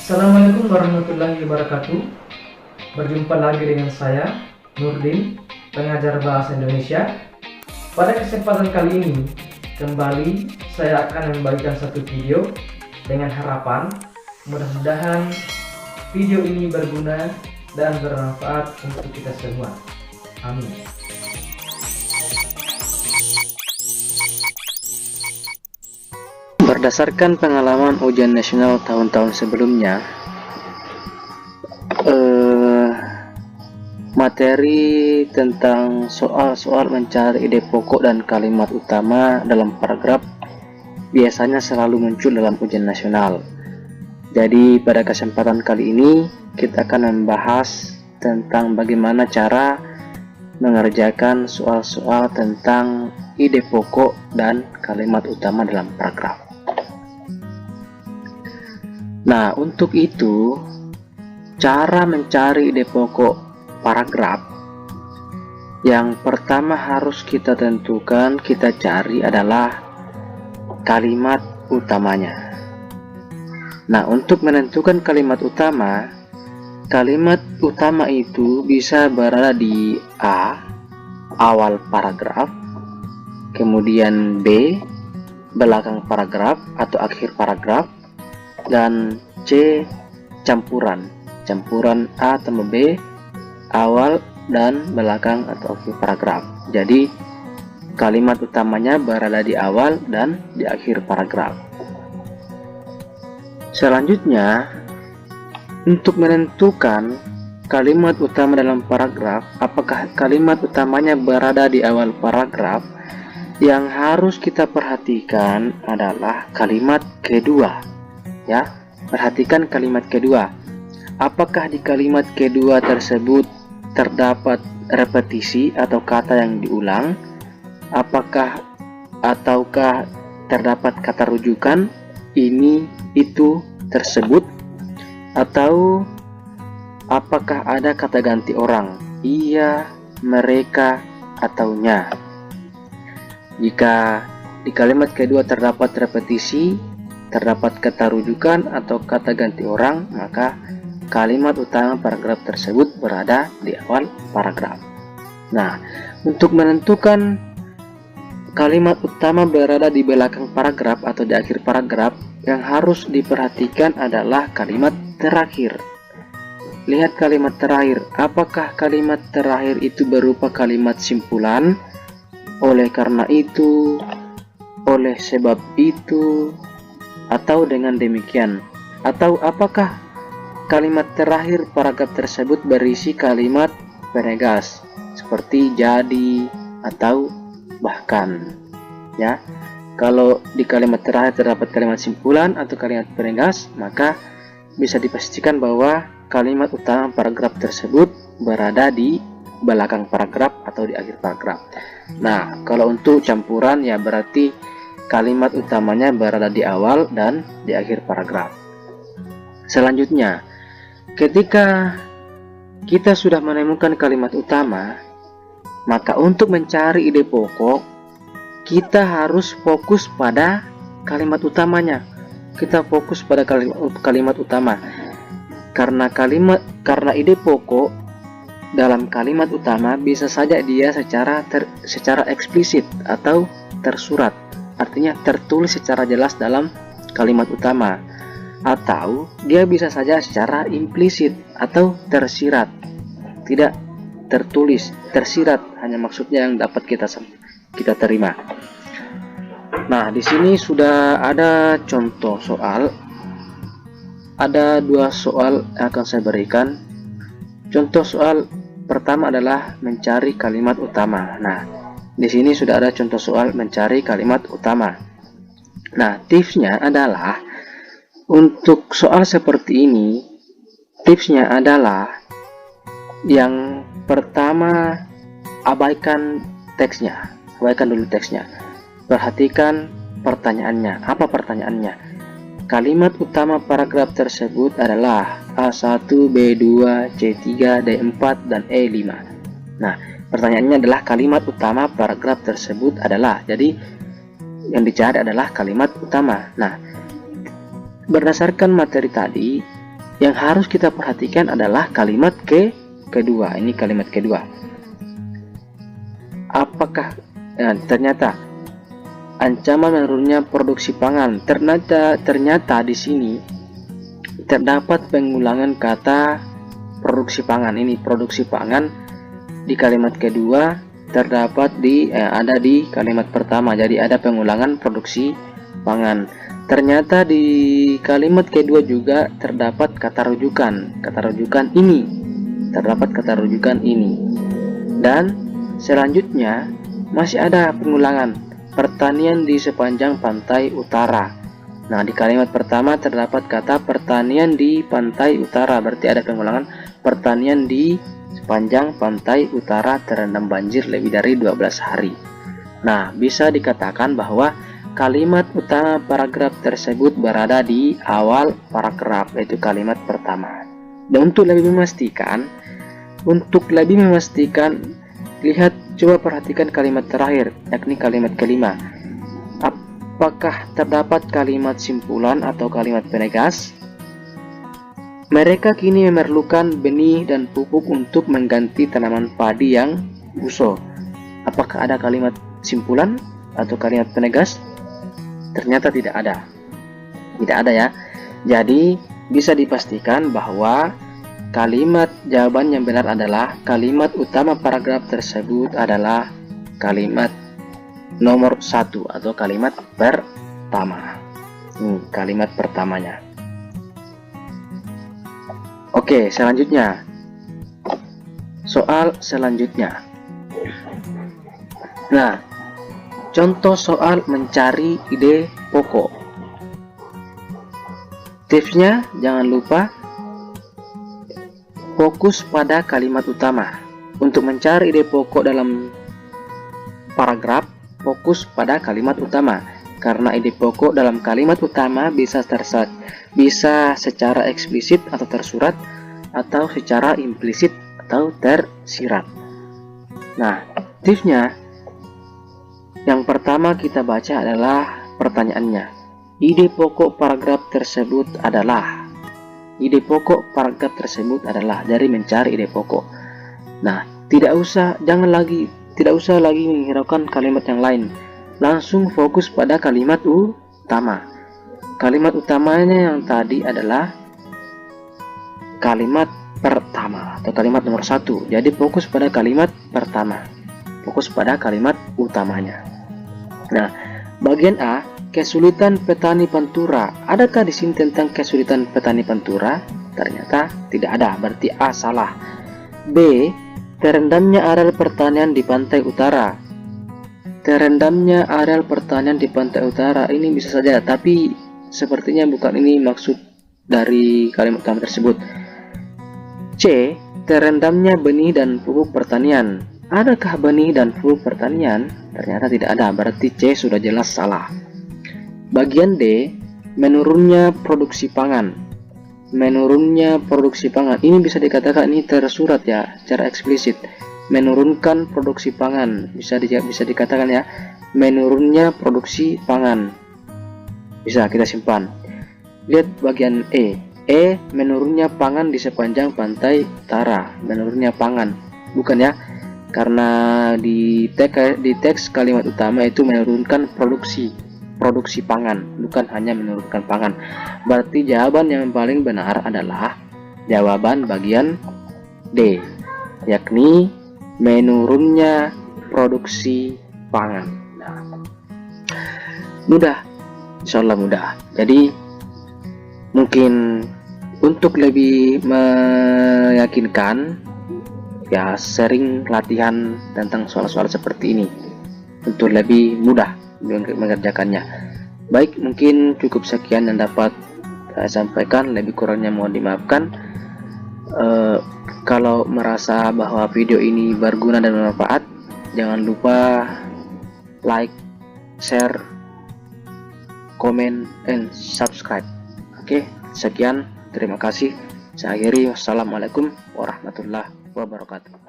Assalamualaikum warahmatullahi wabarakatuh. Berjumpa lagi dengan saya, Nurdin, pengajar bahasa Indonesia. Pada kesempatan kali ini, kembali saya akan membagikan satu video dengan harapan mudah-mudahan video ini berguna dan bermanfaat untuk kita semua. Amin. Berdasarkan pengalaman ujian nasional tahun-tahun sebelumnya, materi tentang soal-soal mencari ide pokok dan kalimat utama dalam paragraf biasanya selalu muncul dalam ujian nasional. Jadi pada kesempatan kali ini kita akan membahas tentang bagaimana cara mengerjakan soal-soal tentang ide pokok dan kalimat utama dalam paragraf. Nah, untuk itu, cara mencari ide pokok paragraf yang pertama harus kita tentukan, kita cari adalah kalimat utamanya. Nah, untuk menentukan kalimat utama itu bisa berada di A, awal paragraf, kemudian B, belakang paragraf atau akhir paragraf, dan C, campuran A tambah B, awal dan belakang atau akhir paragraf. Jadi kalimat utamanya berada di awal dan di akhir paragraf. Selanjutnya, untuk menentukan kalimat utama dalam paragraf, apakah kalimat utamanya berada di awal paragraf, yang harus kita perhatikan adalah kalimat kedua. Ya, perhatikan kalimat kedua. Apakah di kalimat kedua tersebut terdapat repetisi atau kata yang diulang? Ataukah terdapat kata rujukan ini, itu, tersebut? Atau apakah ada kata ganti orang? Ia, mereka, atau nya? Jika di kalimat kedua terdapat repetisi, terdapat kata rujukan atau kata ganti orang, maka kalimat utama paragraf tersebut berada di awal paragraf. Nah, untuk menentukan kalimat utama berada di belakang paragraf atau di akhir paragraf, yang harus diperhatikan adalah kalimat terakhir. Lihat kalimat terakhir, apakah kalimat terakhir itu berupa kalimat simpulan, oleh karena itu, oleh sebab itu, atau dengan demikian, atau apakah kalimat terakhir paragraf tersebut berisi kalimat penegas seperti jadi atau bahkan. Ya, kalau di kalimat terakhir terdapat kalimat simpulan atau kalimat penegas, maka bisa dipastikan bahwa kalimat utama paragraf tersebut berada di belakang paragraf atau di akhir paragraf. Nah, kalau untuk campuran ya berarti kalimat utamanya berada di awal dan di akhir paragraf. Selanjutnya, ketika kita sudah menemukan kalimat utama, maka untuk mencari ide pokok, kita harus fokus pada kalimat utamanya. Kita fokus pada kalimat utama. Karena ide pokok dalam kalimat utama bisa saja dia secara eksplisit atau tersurat. Artinya tertulis secara jelas dalam kalimat utama, atau dia bisa saja secara implisit atau tersirat, tidak tertulis, tersirat hanya maksudnya yang dapat kita terima. Nah, di sini sudah ada contoh soal, ada dua soal yang akan saya berikan. Contoh soal pertama adalah mencari kalimat utama. Nah, di sini sudah ada contoh soal mencari kalimat utama. Nah, tipsnya adalah untuk soal seperti ini, tipsnya adalah yang pertama, abaikan teksnya. Abaikan dulu teksnya. Perhatikan pertanyaannya. Apa pertanyaannya? Kalimat utama paragraf tersebut adalah A1, B2, C3, D4, dan E5. Nah, pertanyaannya adalah kalimat utama paragraf tersebut adalah. Jadi yang dicari adalah kalimat utama. Nah, berdasarkan materi tadi, Yang harus kita perhatikan adalah kalimat kedua. Ini kalimat kedua. Apakah ternyata ancaman menurunnya produksi pangan. Ternyata di sini terdapat pengulangan kata produksi pangan. Ini produksi pangan di kalimat kedua terdapat ada di kalimat pertama. Jadi ada pengulangan produksi pangan. Ternyata di kalimat kedua juga terdapat kata rujukan. Kata rujukan ini. Terdapat kata rujukan ini. Dan selanjutnya masih ada pengulangan pertanian di sepanjang pantai utara. Nah, di kalimat pertama terdapat kata pertanian di pantai utara. Berarti ada pengulangan pertanian di sepanjang pantai utara terendam banjir lebih dari 12 hari. Nah, bisa dikatakan bahwa kalimat utama paragraf tersebut berada di awal paragraf, yaitu kalimat pertama. Dan untuk lebih memastikan, lihat, coba perhatikan kalimat terakhir, yakni kalimat kelima. Apakah terdapat kalimat simpulan atau kalimat penegas? Mereka kini memerlukan benih dan pupuk untuk mengganti tanaman padi yang busuk. Apakah ada kalimat simpulan atau kalimat penegas? Ternyata tidak ada. Tidak ada ya. Jadi bisa dipastikan bahwa kalimat jawaban yang benar adalah kalimat utama paragraf tersebut adalah kalimat nomor 1 atau kalimat pertama. Ini kalimat pertamanya. Oke, selanjutnya. Soal selanjutnya. Nah, contoh soal mencari ide pokok. Tipsnya, jangan lupa fokus pada kalimat utama. Untuk mencari ide pokok dalam paragraf, fokus pada kalimat utama. Karena ide pokok dalam kalimat utama bisa secara eksplisit atau tersurat, atau secara implisit atau tersirat. Nah, tipsnya, yang pertama kita baca adalah pertanyaannya. Ide pokok paragraf tersebut adalah. Ide pokok paragraf tersebut adalah dari mencari ide pokok. Nah, tidak usah lagi menghiraukan kalimat yang lain. Langsung fokus pada kalimat utama. Kalimat utamanya yang tadi adalah kalimat pertama atau kalimat nomor 1. Jadi fokus pada kalimat pertama. Fokus pada kalimat utamanya. Nah, bagian A, kesulitan petani Pantura. Adakah di sini tentang kesulitan petani Pantura? Ternyata tidak ada, berarti A salah. B, terendamnya areal pertanian di pantai utara. Terendamnya areal pertanian di pantai utara ini bisa saja, tapi sepertinya bukan ini maksud dari kalimat utama tersebut. C, terendamnya benih dan pupuk pertanian. Adakah benih dan pupuk pertanian? Ternyata tidak ada, berarti C sudah jelas salah. Bagian D, menurunnya produksi pangan. Menurunnya produksi pangan ini bisa dikatakan ini tersurat ya, secara eksplisit. Menurunkan produksi pangan, bisa dikatakan ya, menurunnya produksi pangan. Bisa kita simpan. Lihat bagian E, menurunnya pangan di sepanjang pantai utara. Menurunnya pangan, bukan ya, karena di teks kalimat utama itu menurunkan produksi pangan, bukan hanya menurunkan pangan. Berarti jawaban yang paling benar adalah jawaban bagian D, yakni menurunnya produksi pangan. Nah, mudah, insyaallah mudah. Jadi mungkin untuk lebih meyakinkan, ya sering latihan tentang soal-soal seperti ini untuk lebih mudah mengerjakannya. Baik, mungkin cukup sekian yang dapat saya sampaikan, lebih kurangnya mohon dimaafkan. Kalau merasa bahwa video ini berguna dan bermanfaat, jangan lupa like, share, komen, dan subscribe. Oke, sekian, terima kasih. Saya akhiri, wassalamualaikum warahmatullahi wabarakatuh.